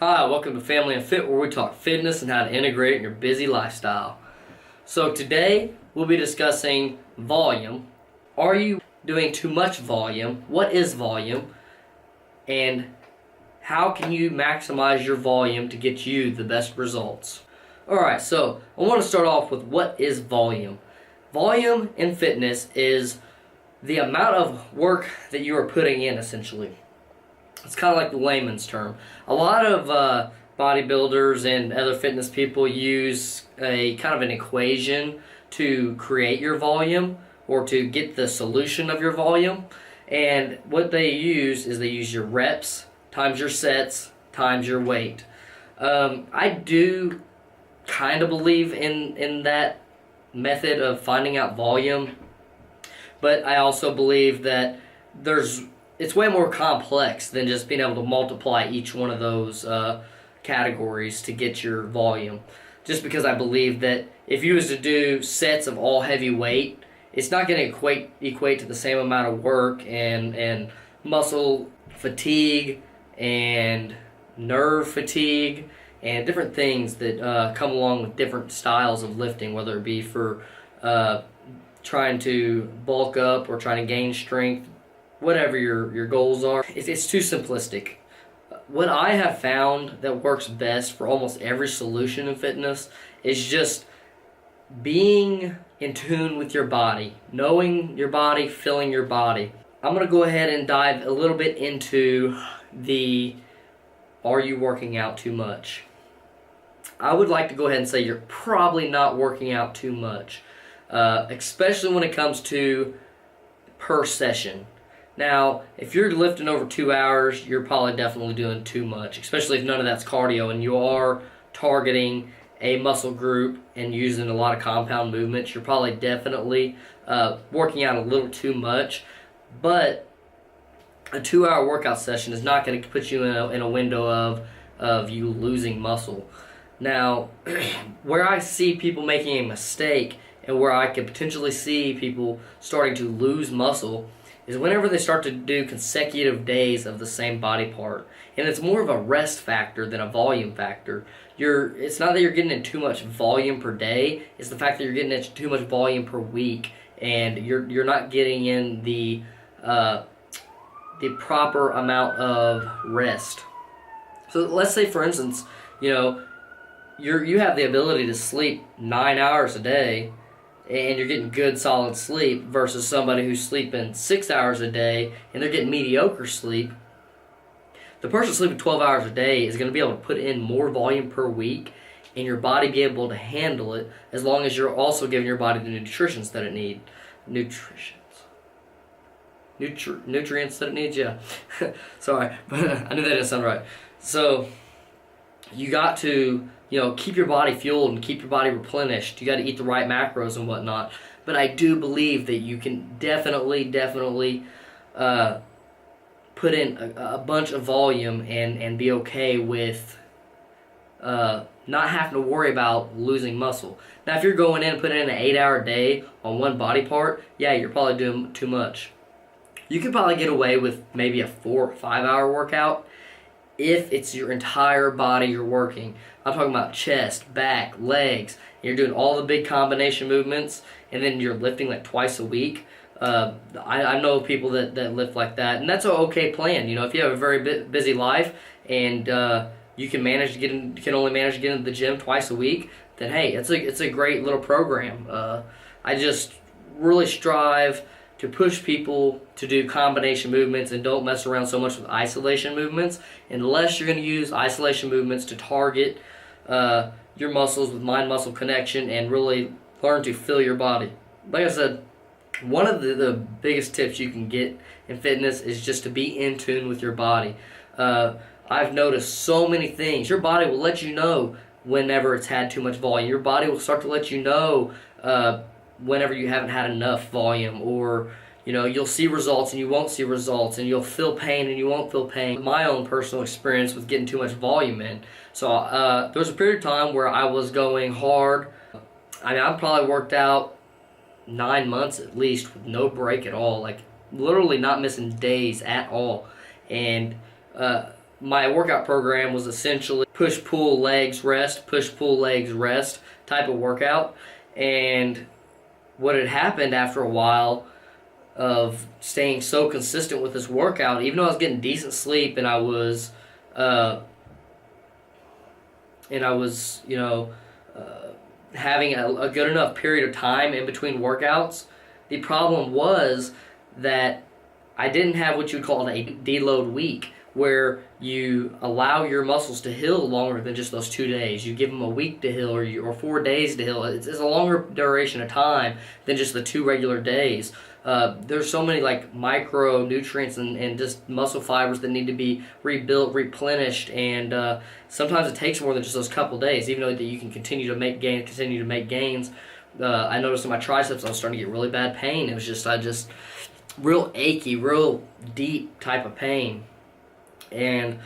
Hi, welcome to Family and Fit, where we talk fitness and how to integrate it in your busy lifestyle. So today we'll be discussing volume. Are you doing too much volume? What is volume? And how can you maximize your volume to get you the best results? Alright, so I want to start off with what is volume. Volume in fitness is the amount of work that you are putting in, essentially. It's kind of like the layman's term. A lot of bodybuilders and other fitness people use a kind of an equation to create your volume or to get the solution of your volume. And what they use is they use your reps times your sets times your weight. I do kind of believe in that method of finding out volume, but I also believe that it's way more complex than just being able to multiply each one of those categories to get your volume. Just because I believe that if you was to do sets of all heavy weight, it's not going to equate to the same amount of work and muscle fatigue and nerve fatigue and different things that come along with different styles of lifting, whether it be for trying to bulk up or trying to gain strength. Whatever your goals are, it's too simplistic. What I have found that works best for almost every solution in fitness is just being in tune with your body, knowing your body, feeling your body. I'm going to go ahead and dive a little bit into the are you working out too much? I would like to go ahead and say you're probably not working out too much, especially when it comes to per session. Now, if you're lifting over 2 hours, you're probably definitely doing too much, especially if none of that's cardio and you are targeting a muscle group and using a lot of compound movements. You're probably definitely working out a little too much, but a 2-hour workout session is not going to put you in a window of you losing muscle. Now, where I see people making a mistake and where I could potentially see people starting to lose muscle is whenever they start to do consecutive days of the same body part. And it's more of a rest factor than a volume factor. It's not that you're getting in too much volume per day, it's the fact that you're getting in too much volume per week, and you're not getting in the proper amount of rest. So let's say, for instance, you have the ability to sleep 9 hours a day, and you're getting good solid sleep, versus somebody who's sleeping 6 hours a day and they're getting mediocre sleep. The person sleeping 12 hours a day is going to be able to put in more volume per week and your body be able to handle it, as long as you're also giving your body the nutrients that it needs. Nutrients that it needs, yeah. Sorry, but I knew that didn't sound right. So you got to keep your body fueled and keep your body replenished. You got to eat the right macros and whatnot. But I do believe that you can definitely put in a bunch of volume and be okay with not having to worry about losing muscle. Now, if you're going in and putting in an 8-hour day on one body part, yeah, you're probably doing too much. You could probably get away with maybe a 4 or 5 hour workout if it's your entire body you're working. I'm talking about chest, back, legs. You're doing all the big combination movements, and then you're lifting like twice a week. I know people that lift like that, and that's an okay plan. If you have a very busy life and you can only manage to get into the gym twice a week, then hey, it's a great little program. I just really strive to push people to do combination movements and don't mess around so much with isolation movements, unless you're going to use isolation movements to target your muscles with mind-muscle connection and really learn to feel your body. Like I said, one of the biggest tips you can get in fitness is just to be in tune with your body. I've noticed so many things. Your body will let you know whenever it's had too much volume. Your body will start to let you know whenever you haven't had enough volume, or you'll see results and you won't see results, and you'll feel pain and you won't feel pain. My own personal experience with getting too much volume in. So there was a period of time where I was going hard. I probably worked out 9 months at least with no break at all, like literally not missing days at all. And my workout program was essentially push, pull, legs, rest, push, pull, legs, rest type of workout. And what had happened after a while of staying so consistent with this workout, even though I was getting decent sleep and I was, having a good enough period of time in between workouts, the problem was that I didn't have what you would call a deload week, where you allow your muscles to heal longer than just those 2 days. You give them a week to heal or 4 days to heal. It's a longer duration of time than just the 2 regular days. There's so many like micronutrients and just muscle fibers that need to be rebuilt, replenished, and sometimes it takes more than just those couple days. Even though that you can continue to make gains, I noticed in my triceps I was starting to get really bad pain. It was just real achy, real deep type of pain. And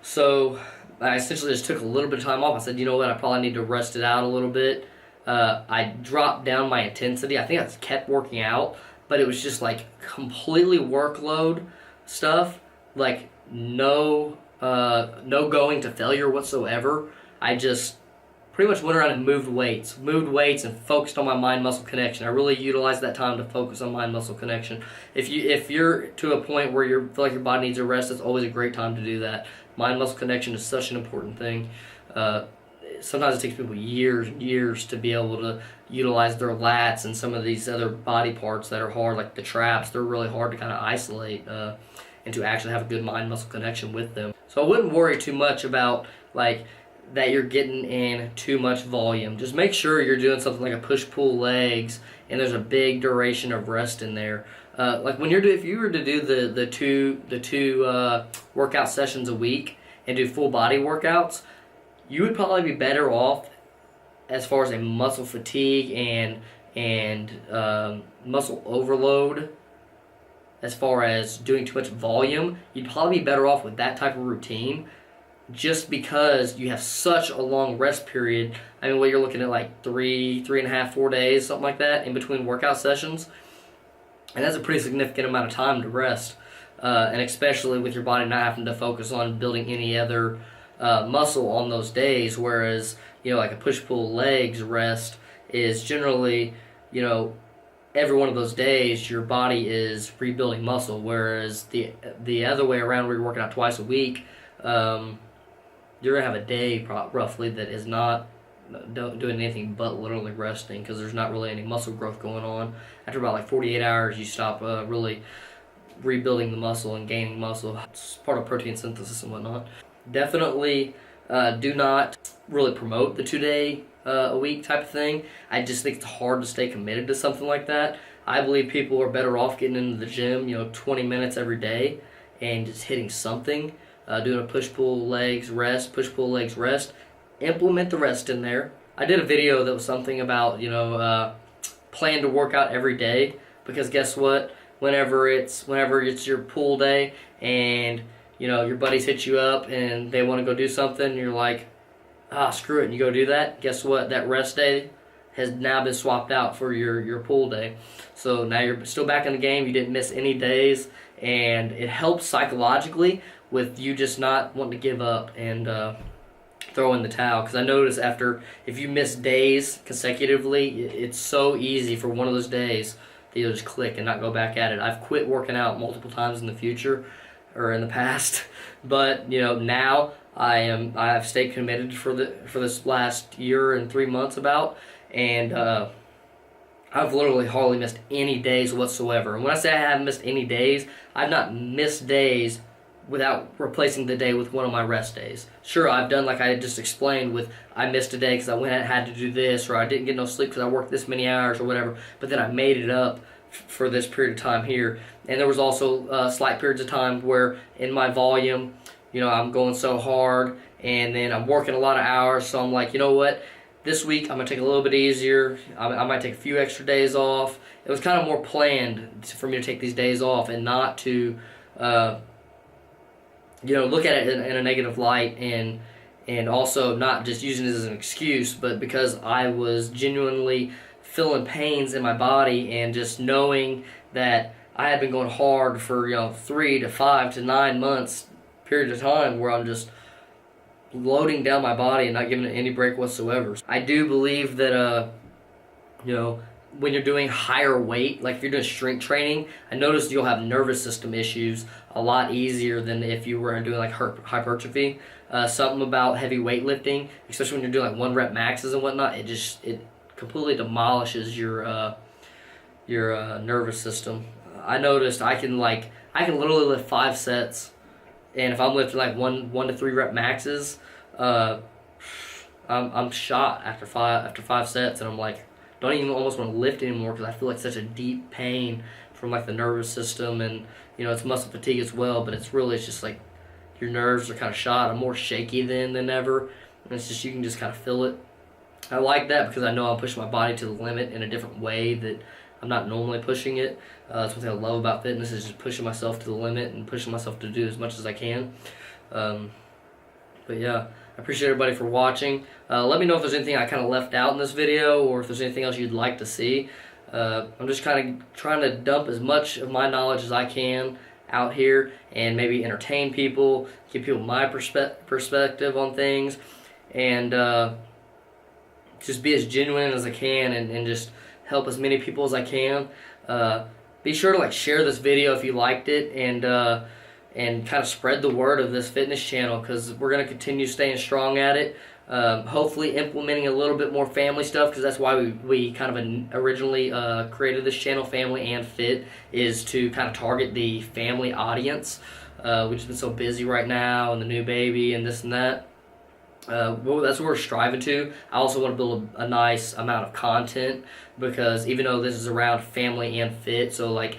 so I essentially just took a little bit of time off. I said, you know what, I probably need to rest it out a little bit. I dropped down my intensity. I think I kept working out, but it was just like completely workload stuff, like no going to failure whatsoever. I just pretty much went around and moved weights and focused on my mind-muscle connection. I really utilized that time to focus on mind-muscle connection. If you're to a point where you feel like your body needs a rest, it's always a great time to do that. Mind-muscle connection is such an important thing. Sometimes it takes people years and years to be able to utilize their lats and some of these other body parts that are hard, like the traps. They're really hard to kind of isolate and to actually have a good mind-muscle connection with them. So I wouldn't worry too much about like that you're getting in too much volume. Just make sure you're doing something like a push-pull legs and there's a big duration of rest in there. Like if you were to do the two workout sessions a week and do full body workouts, you would probably be better off as far as a muscle fatigue and muscle overload. As far as doing too much volume, you'd probably be better off with that type of routine, just because you have such a long rest period. I mean, you're looking at like 3.5, 4 days, something like that, in between workout sessions. And that's a pretty significant amount of time to rest. And especially with your body not having to focus on building any other muscle on those days. Whereas, like a push-pull legs rest is generally, every one of those days your body is rebuilding muscle. Whereas the other way around, where you're working out twice a week, you're going to have a day roughly that is not doing anything but literally resting, because there's not really any muscle growth going on. After about like 48 hours, you stop really rebuilding the muscle and gaining muscle. It's part of protein synthesis and whatnot. Definitely do not really promote the 2-day a week type of thing. I just think it's hard to stay committed to something like that. I believe people are better off getting into the gym, 20 minutes every day and just hitting something. Doing a push-pull legs rest, push-pull legs rest. Implement the rest in there. I did a video that was something about, plan to work out every day, because guess what? Whenever it's your pull day and, your buddies hit you up and they want to go do something, you're like, screw it, and you go do that. Guess what? That rest day has now been swapped out for your pull day. So now you're still back in the game. You didn't miss any days, and it helps psychologically with you just not wanting to give up and throw in the towel. Because I notice if you miss days consecutively, it's so easy for one of those days that you'll just click and not go back at it. I've quit working out multiple times in the future or in the past, but now I have stayed committed for this last year and 3 months about, and I've literally hardly missed any days whatsoever. And when I say I haven't missed any days, I've not missed days without replacing the day with one of my rest days. Sure, I've done like I just explained with I missed a day because I went and had to do this, or I didn't get no sleep because I worked this many hours or whatever, but then I made it up for this period of time here. And there was also slight periods of time where in my volume, I'm going so hard and then I'm working a lot of hours, so I'm like, you know what? This week I'm going to take it a little bit easier. I might take a few extra days off. It was kind of more planned for me to take these days off and not to look at it in a negative light, and also not just using it as an excuse, but because I was genuinely feeling pains in my body, and just knowing that I had been going hard for 3 to 5 to 9 months period of time where I'm just loading down my body and not giving it any break whatsoever. I do believe that you know, when you're doing higher weight, like if you're doing strength training, I noticed you'll have nervous system issues a lot easier than if you were doing like hypertrophy. Something about heavy weightlifting, especially when you're doing like 1 rep maxes and whatnot, it completely demolishes your nervous system. I noticed I can literally lift 5 sets, and if I'm lifting like 1 to 3 rep maxes, I'm shot after five sets, and I'm like, don't even almost want to lift anymore because I feel like such a deep pain from like the nervous system, and it's muscle fatigue as well. But it's just like your nerves are kind of shot. I'm more shaky than ever, and it's just, you can just kind of feel it. I like that because I know I'm pushing my body to the limit in a different way that I'm not normally pushing it. That's one thing I love about fitness, is just pushing myself to the limit and pushing myself to do as much as I can. But yeah, I appreciate everybody for watching. Let me know if there's anything I kind of left out in this video, or if there's anything else you'd like to see. I'm just kind of trying to dump as much of my knowledge as I can out here and maybe entertain people, give people my perspective on things, and just be as genuine as I can, and just help as many people as I can. Be sure to share this video if you liked it, and kind of spread the word of this fitness channel, because we're going to continue staying strong at it. Hopefully implementing a little bit more family stuff, because that's why we kind of originally created this channel, Family and Fit, is to kind of target the family audience. We've just been so busy right now, and the new baby and this and that. Well, that's what we're striving to. I also want to build a nice amount of content, because even though this is around family and fit, so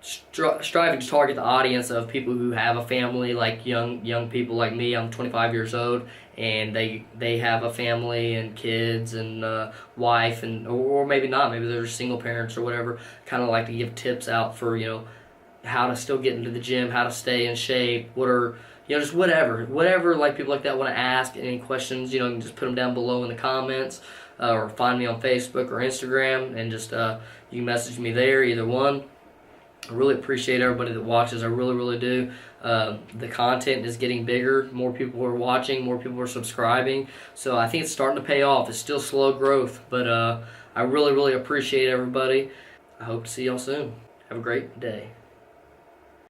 striving to target the audience of people who have a family, like young people like me. I'm 25 years old, and they have a family and kids and wife, and or maybe not, maybe they're single parents or whatever. Kind of like to give tips out for how to still get into the gym, how to stay in shape, what are just whatever people like that want to ask. Any questions, you can just put them down below in the comments, or find me on Facebook or Instagram, and just you can message me there, either one. I really appreciate everybody that watches. I really, really do. The content is getting bigger. More people are watching. More people are subscribing. So I think it's starting to pay off. It's still slow growth, but I really, really appreciate everybody. I hope to see y'all soon. Have a great day.